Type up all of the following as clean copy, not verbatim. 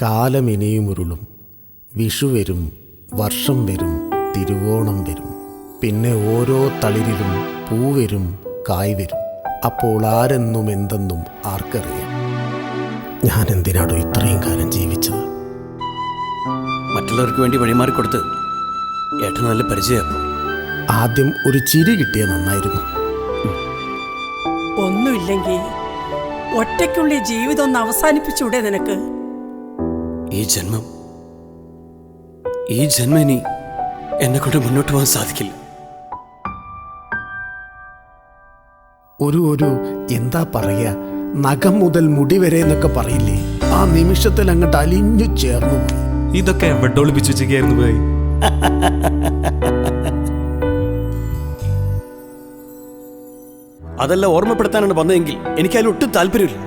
കാലമിനിയും ഉരുളും, വിഷു വരും, വർഷം വരും, തിരുവോണം വരും, പിന്നെ ഓരോ തളിരിലും പൂവരും, കായ് വരും. അപ്പോൾ ആരെന്നും എന്തെന്നും ആർക്കറിയാം? ഞാൻ എന്തിനാടോ ഇത്രയും കാലം ജീവിച്ചത്? മറ്റുള്ളവർക്ക് വേണ്ടി വഴിമാറിക്കൊടുത്ത് ഏട്ടൻ നല്ല പരിചയമാക്കും. ആദ്യം ഒരു ചിരി കിട്ടിയ നന്നായിരുന്നു. ഒന്നുമില്ലെങ്കിൽ ഒറ്റയ്ക്കുള്ള ജീവിതം ഒന്ന് അവസാനിപ്പിച്ചൂടെ നിനക്ക്? ഈ ജന്മം ഇനി എന്നെ കൊണ്ട് മുന്നോട്ട് പോകാൻ സാധിക്കില്ല. ഒരു എന്താ പറയുക, നഖം മുതൽ മുടി വരെ എന്നൊക്കെ പറയില്ലേ, ആ നിമിഷത്തിൽ അങ്ങോട്ട് അലിഞ്ഞു ചേർന്നു. ഇതൊക്കെ എവിടെ ഒളിപ്പിച്ചു വെച്ചേക്കായിരുന്നു പോയി? അതെല്ലാം ഓർമ്മപ്പെടുത്താനാണ് വന്നതെങ്കിൽ എനിക്ക് അതിൽ ഒട്ടും താല്പര്യമില്ല.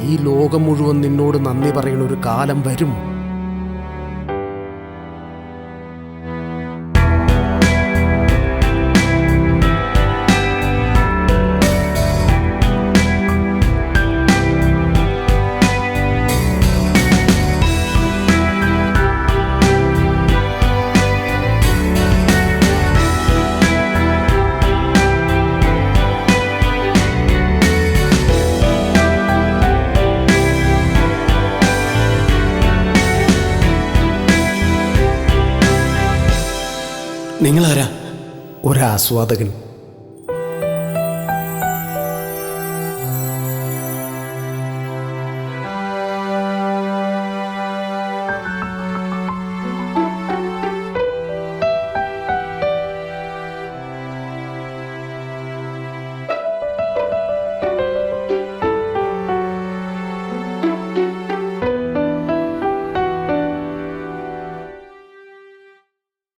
ഈ ലോകം മുഴുവൻ നിന്നോട് നന്ദി പറയുന്ന ഒരു കാലം വരും. നിങ്ങളാരാ? ഒരാസ്വാദകൻ.